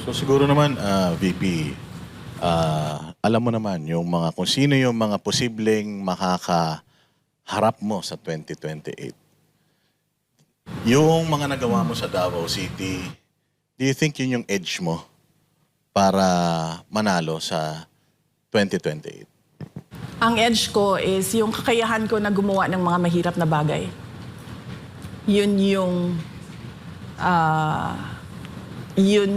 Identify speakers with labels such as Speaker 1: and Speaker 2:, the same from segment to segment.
Speaker 1: So siguro naman, VP, alam mo naman yung mga kung sino yung mga posibleng makakaharap mo sa 2028. Yung mga nagawa mo sa Davao City, do you think yun yung edge mo para manalo sa 2028?
Speaker 2: Ang edge ko is yung kakayahan ko na gumawa ng mga mahirap na bagay. Yun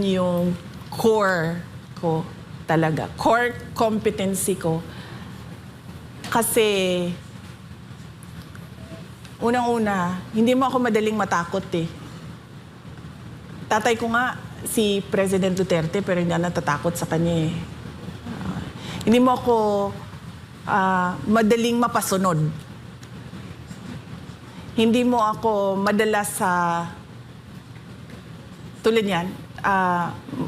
Speaker 2: yung core ko talaga. Core competency ko. Kasi, unang-una, hindi mo ako madaling matakot eh. Tatay ko nga, si President Duterte, pero hindi ako natatakot sa kanya eh. Hindi mo ako madaling mapasunod. Hindi mo ako madalas sa tulad yan,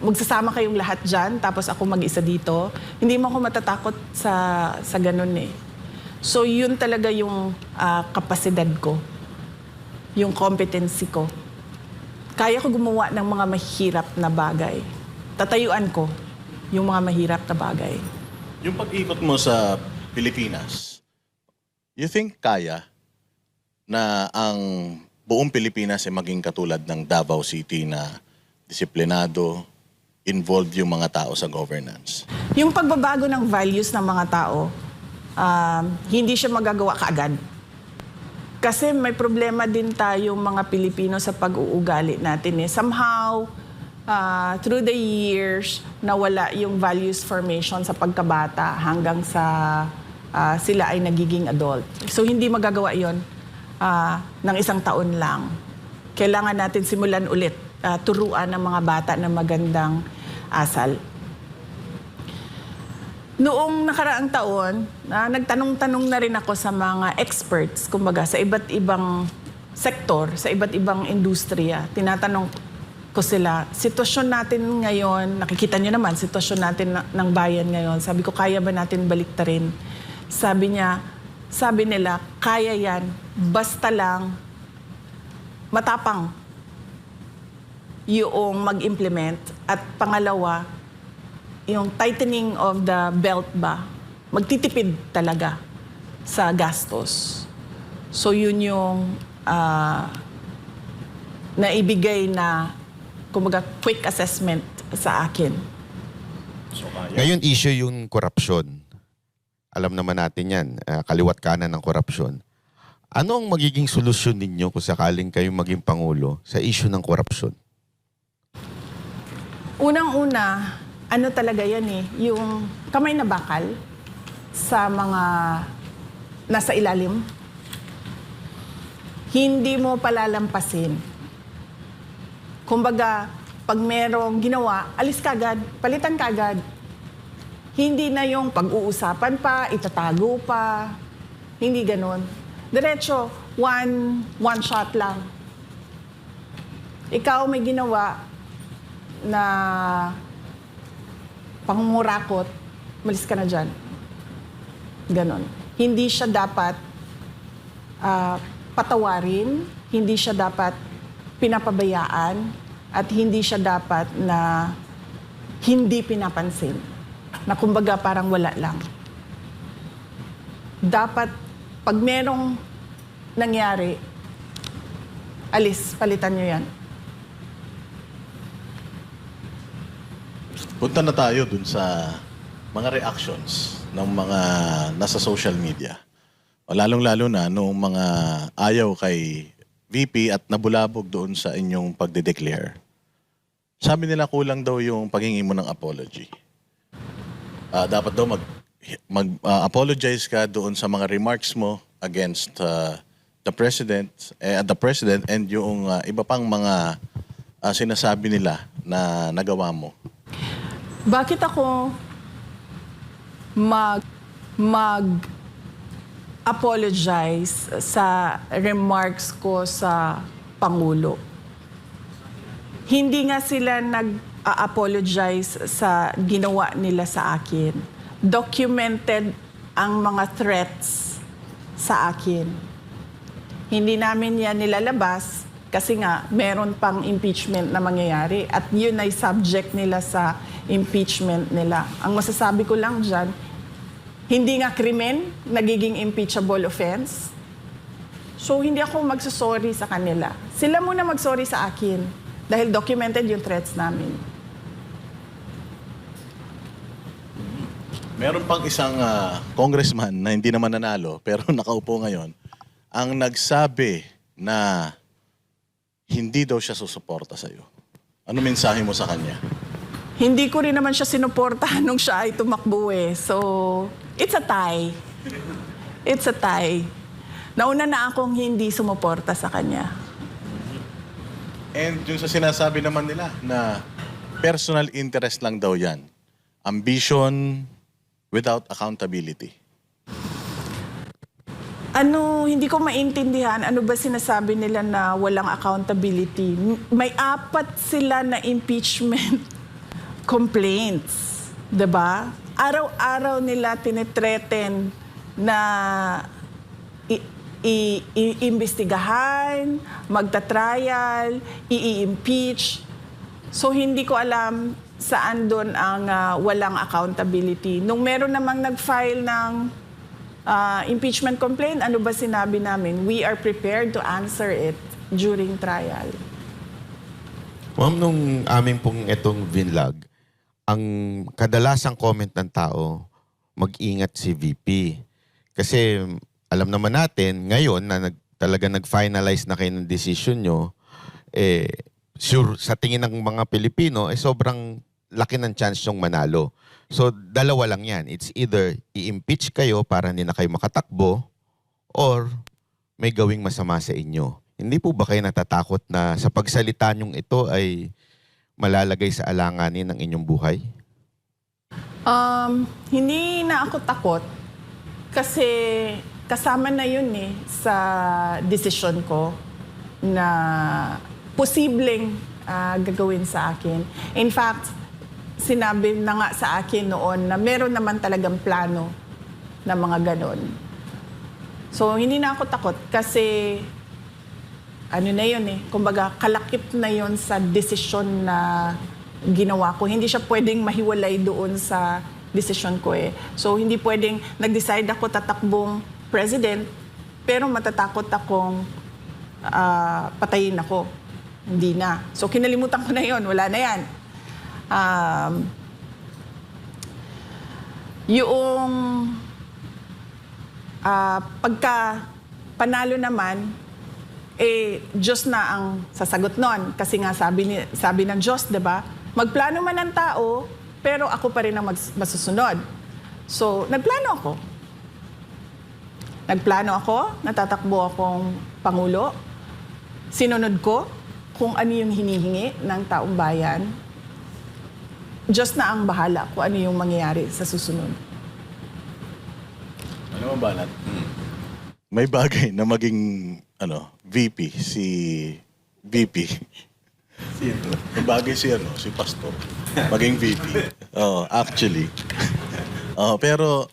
Speaker 2: magsasama kayong lahat dyan, tapos ako mag-isa dito. Hindi mo ako matatakot sa ganun eh. So yun talaga yung kapasidad ko, yung competency ko. Kaya ko gumawa ng mga mahirap na bagay. Tatayuan ko yung mga mahirap na bagay.
Speaker 1: Yung pag-ikot mo sa Pilipinas, you think kaya na ang buong Pilipinas ay maging katulad ng Davao City na disiplinado, involved yung mga tao sa governance?
Speaker 2: Yung pagbabago ng values ng mga tao, hindi siya magagawa kaagad. Kasi may problema din tayong mga Pilipino sa pag-uugali natin eh. Somehow, through the years, nawala yung values formation sa pagkabata hanggang sa sila ay nagiging adult. So hindi magagawa yon ng isang taon lang. Kailangan natin simulan ulit, turuan ng mga bata ng magandang asal. Noong nakaraang taon, nagtanong-tanong na rin ako sa mga experts, kumbaga sa iba't ibang sektor, sa iba't ibang industriya. Tinatanong ko sila, sitwasyon natin ngayon, nakikita nyo naman, sitwasyon natin ng bayan ngayon. Sabi ko, kaya ba natin baliktarin? Sabi nila, kaya yan, basta lang matapang yung mag-implement. At pangalawa, yung tightening of the belt ba, magtitipid talaga sa gastos. So yun yung naibigay na, kumbaga, quick assessment sa akin.
Speaker 1: So, kaya.
Speaker 3: Ngayon issue yung korupsyon. Alam naman natin yan, kaliwat kanan ng korupsyon. Ano ang magiging solusyon ninyo kung sakaling kayo maging Pangulo sa issue ng korupsyon?
Speaker 2: Unang-una, ano talaga yan eh, yung kamay na bakal sa mga nasa ilalim, hindi mo palalampasin. Kumbaga, pag merong ginawa, alis ka agad, palitan ka agad. Hindi na yung pag-uusapan pa, itatago pa, hindi ganon. Diretso, one shot lang. Ikaw may ginawa na pangungurakot, malis ka na dyan. Ganon. Hindi siya dapat patawarin, hindi siya dapat pinapabayaan, at hindi siya dapat na hindi pinapansin. Na kumbaga parang wala lang. Dapat, pag merong nangyari, alis, palitan nyo yan.
Speaker 1: Punta na tayo dun sa mga reactions ng mga nasa social media. O lalong-lalo na nung mga ayaw kay VP at nabulabog doon sa inyong pagde-declare. Sabi nila kulang daw yung paghingi mo ng apology. Dapat daw mag-apologize ka doon sa mga remarks mo against the president and yung iba pang mga sinasabi nila na nagawa mo.
Speaker 2: Bakit ako mag-apologize sa remarks ko sa Pangulo? Hindi nga sila nag-apologize sa ginawa nila sa akin. Documented ang mga threats sa akin. Hindi namin yan nilalabas Kasi nga, meron pang impeachment na mangyayari at yun ay subject nila sa impeachment nila. Ang masasabi ko lang dyan, hindi nga krimen, nagiging impeachable offense. So, hindi ako magsasorry sa kanila. Sila muna magsorry sa akin dahil documented yung threats namin.
Speaker 1: Meron pang isang congressman na hindi naman nanalo pero nakaupo ngayon ang nagsabi na hindi daw siya susuporta sa'yo. Ano mensahe mo sa kanya?
Speaker 2: Hindi ko rin naman siya sinuportahan nung siya ay tumakbo eh. So, it's a tie. It's a tie. Nauna na akong hindi sumuporta sa kanya.
Speaker 1: And yung sa sinasabi naman nila na personal interest lang daw yan. Ambition without accountability.
Speaker 2: Hindi ko maintindihan, ano ba sinasabi nila na walang accountability? May 4 sila na impeachment complaints, 'di ba? Araw-araw nila tinitreten na iimbestigahan, magta-trial, i-impeach. So hindi ko alam saan doon ang walang accountability. Nung meron namang nag-file ng impeachment complaint, ano ba sinabi namin? We are prepared to answer it during trial.
Speaker 3: Ma'am, nung amin pong itong vinlog, ang kadalasang comment ng tao, mag-ingat si VP. Kasi alam naman natin, ngayon na talaga nag-finalize na kayo ng decision nyo, sure, sa tingin ng mga Pilipino, sobrang laki ng chance yung manalo. So, dalawa lang yan. It's either i-impeach kayo para hindi na kayo makatakbo or may gawing masama sa inyo. Hindi po ba kayo natatakot na sa pagsalita nyong ito ay malalagay sa alanganin ng inyong buhay?
Speaker 2: Hindi na ako takot kasi kasama na yun sa desisyon ko na posibleng gagawin sa akin. In fact, sinabi na nga sa akin noon na meron naman talagang plano na mga ganon. So, hindi na ako takot kasi ano na yun kumbaga kalakip na yun sa desisyon na ginawa ko. Hindi siya pwedeng mahiwalay doon sa desisyon ko So, hindi pwedeng nag-decide ako tatakbong president pero matatakot akong patayin ako. Hindi na. So, kinalimutan ko na yun. Wala na yan. Yung pagka panalo naman, Diyos na ang sasagot nun. Kasi nga sabi ng Diyos, di ba? Magplano man ang tao, pero ako pa rin ang masusunod. So, nagplano ako, natatakbo akong Pangulo. Sinunod ko kung ano yung hinihingi ng taong bayan. Diyos na ang bahala kung ano yung mangyayari sa susunod.
Speaker 1: Ano mo, Banat? May bagay na maging VP, si VP. Sino? May bagay si Pastor. Maging VP. Actually. Pero,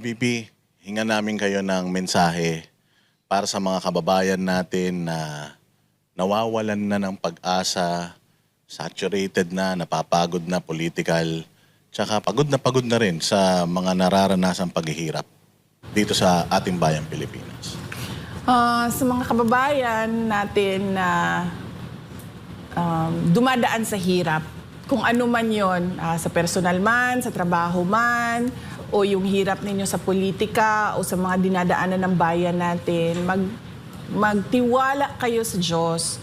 Speaker 1: VP, hinga namin kayo ng mensahe para sa mga kababayan natin na nawawalan na ng pag-asa, saturated na, napapagod na political, tsaka pagod na rin sa mga nararanasang paghihirap dito sa ating bayang Pilipinas.
Speaker 2: Sa mga kababayan natin na dumadaan sa hirap, kung ano man yon, sa personal man, sa trabaho man, o yung hirap ninyo sa politika o sa mga dinadaanan ng bayan natin, magtiwala kayo sa Diyos.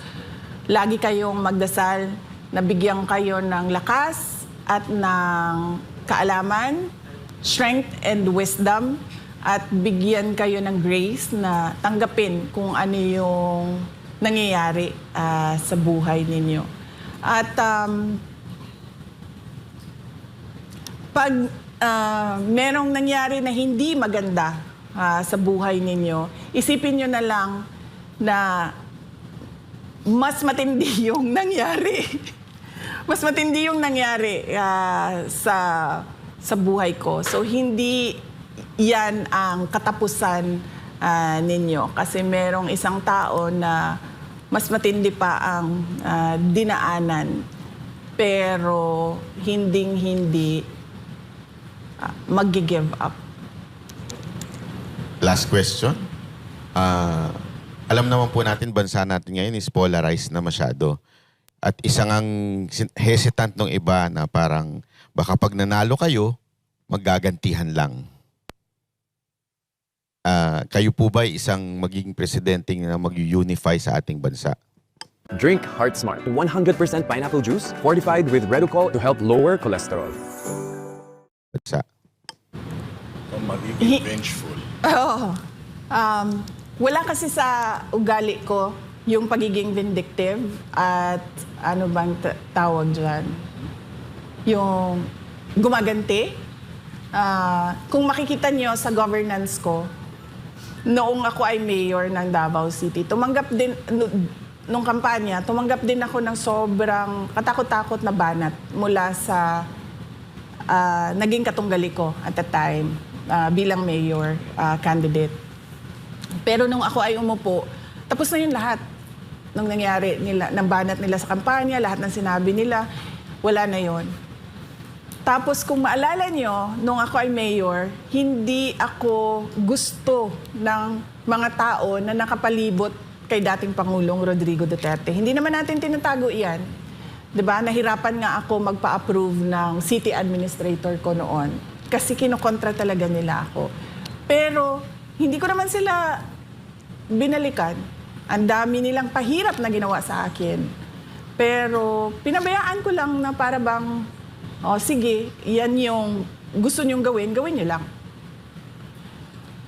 Speaker 2: Lagi kayong magdasal na bigyan kayo ng lakas at ng kaalaman, strength and wisdom, at bigyan kayo ng grace na tanggapin kung ano yung nangyayari sa buhay ninyo. At pag merong nangyari na hindi maganda sa buhay ninyo, isipin nyo na lang na mas matindi yung nangyari. Mas matindi yung nangyari sa buhay ko. So, hindi yan ang katapusan ninyo. Kasi merong isang tao na mas matindi pa ang dinaanan. Pero hinding-hindi mag-give up.
Speaker 3: Last question. Alam naman po natin, bansa natin ngayon is polarized na masyado. At isang ang hesitant ng iba na parang baka pag nanalo kayo, maggagantihan lang. Kayo po ba isang magiging presidente na mag-unify sa ating bansa?
Speaker 4: Drink Heart Smart, 100% pineapple juice fortified with Reducol to help lower cholesterol.
Speaker 3: Bansa.
Speaker 1: Magiging vengeful.
Speaker 2: Oo. Wala kasi sa ugali ko yung pagiging vindictive at ano bang tawag dyan? Yung gumaganti. Kung makikita nyo sa governance ko, noong ako ay mayor ng Davao City, tumanggap din, nung kampanya, tumanggap din ako ng sobrang katakot-takot na banat mula sa naging katunggali ko at the time bilang mayor candidate. Pero nung ako ay umupo, tapos na yun lahat. Nung nangyari nila, ng banat nila sa kampanya, lahat ng sinabi nila, wala na yon. Tapos kung maalala nyo, nung ako ay mayor, hindi ako gusto ng mga tao na nakapalibot kay dating Pangulong Rodrigo Duterte. Hindi naman natin tinatago iyan. 'Di ba? Nahirapan nga ako magpa-approve ng city administrator ko noon kasi kinokontra talaga nila ako. Pero hindi ko naman sila binalikan. Ang dami nilang pahirap na ginawa sa akin. Pero pinabayaan ko lang na para bang, sige, yan yung gusto nyong gawin, gawin nyo lang.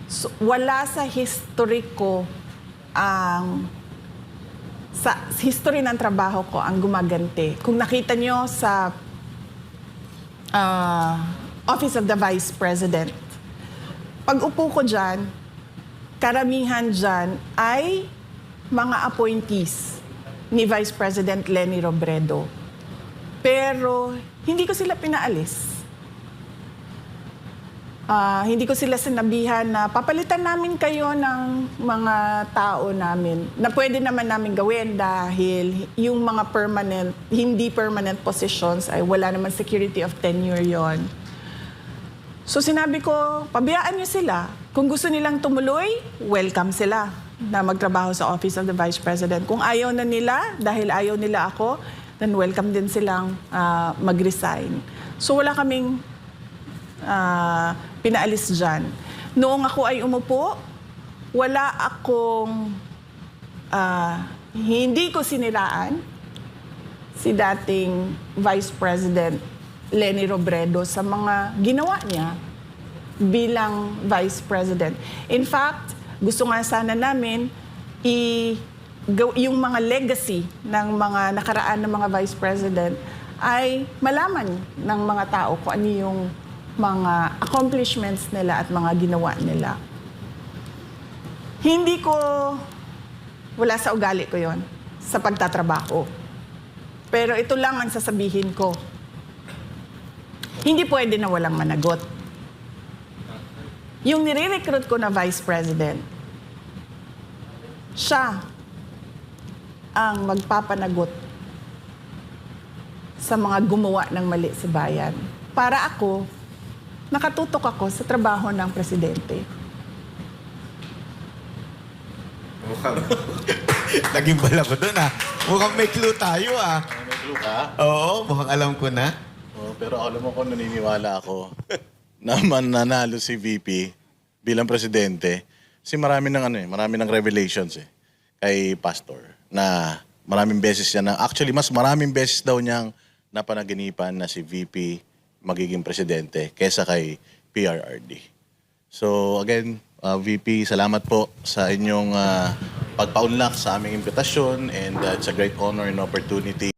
Speaker 2: So, wala sa history ko sa history ng trabaho ko ang gumaganti. Kung nakita nyo sa Office of the Vice President, pag upo ko dyan, karamihan dyan ay mga appointees ni Vice President Leni Robredo. Pero hindi ko sila pinaalis. Hindi ko sila sinabihan na papalitan namin kayo ng mga tao namin na pwede naman namin gawin dahil yung mga hindi permanent positions ay wala naman security of tenure yon. So sinabi ko, pabayaan niyo sila. Kung gusto nilang tumuloy, welcome sila na magtrabaho sa Office of the Vice President. Kung ayaw na nila, dahil ayaw nila ako, then welcome din silang mag-resign. So wala kaming pinaalis dyan. Noong ako ay umupo, wala akong, hindi ko siniraan si dating Vice President Leni Robredo sa mga ginawa niya bilang Vice President. In fact, gusto nga sana namin yung mga legacy ng mga nakaraan ng mga Vice President ay malaman ng mga tao kung ano yung mga accomplishments nila at mga ginawa nila. Hindi ko, wala sa ugali ko yon sa pagtatrabaho. Pero ito lang ang sasabihin ko. Hindi pwede na walang managot. Yung nire-recruit ko na Vice President, siya ang magpapanagot sa mga gumawa ng mali sa bayan. Para ako, nakatutok ako sa trabaho ng presidente.
Speaker 3: Mukhang naging bala ko doon Mukhang may clue tayo
Speaker 1: May clue ka?
Speaker 3: Oo, mukhang alam ko na.
Speaker 1: Pero alam mo ko, naniniwala ako na mananalo si VP bilang presidente. Kasi marami ng revelations kay Pastor na maraming beses actually mas maraming beses daw niyang napanaginipan na si VP magiging presidente kesa kay PRRD. So again, VP, salamat po sa inyong pagpaunlak sa aming imbitasyon and it's a great honor and opportunity